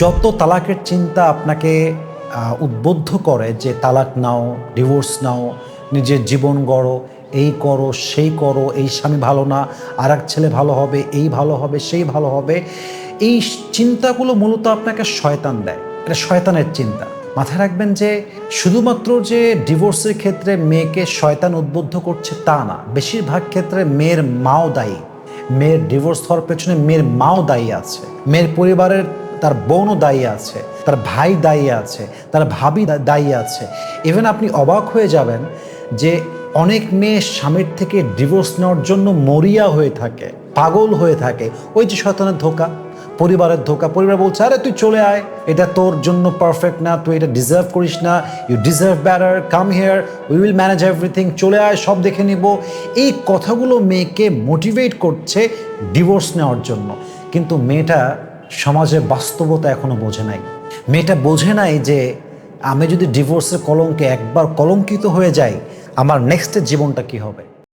যত তালাকের চিন্তা আপনাকে উদ্বুদ্ধ করে যে তালাক নাও, ডিভোর্স নাও, নিজের জীবন গড়ো, এই করো সেই করো, এই স্বামী ভালো না, আর এক ছেলে ভালো হবে, এই ভালো হবে সেই ভালো হবে, এই চিন্তাগুলো মূলত আপনাকে শয়তান দেয়। এটা শয়তানের চিন্তা। মাথায় রাখবেন যে শুধুমাত্র যে ডিভোর্সের ক্ষেত্রে মেয়েকে শয়তান উদ্বুদ্ধ করছে তা না, বেশিরভাগ ক্ষেত্রে মেয়ের মাও দায়ী। মেয়ের ডিভোর্স হওয়ার পেছনে মেয়ের মাও দায়ী আছে, মেয়ের পরিবারের তার বোনও দায়ী আছে, তার ভাই দায়ী আছে, তার ভাবি দায়ী আছে। ইভেন আপনি অবাক হয়ে যাবেন যে অনেক মেয়ে স্বামীর থেকে ডিভোর্স নেওয়ার জন্য মরিয়া হয়ে থাকে, পাগল হয়ে থাকে। ওই যে শয়তানের ধোঁকা, পরিবারের ধোঁকা। পরিবার বলছে আরে তুই চলে আয়, এটা তোর জন্য পারফেক্ট না, তুই এটা ডিজার্ভ করিস না, you deserve better, come here, we will manage everything, চলে আয়, সব দেখে নিব। এই কথাগুলো মেয়েকে মোটিভেট করছে ডিভোর্স নেওয়ার জন্য। কিন্তু মেয়েটা সমাজের বাস্তবতা এখনো বোঝে নাই। মেয়েটা বোঝে নাই যে আমি যদি ডিভোর্সের কলঙ্কে একবার কলঙ্কিত হয়ে যাই, আমার নেক্সটের জীবনটা কি হবে।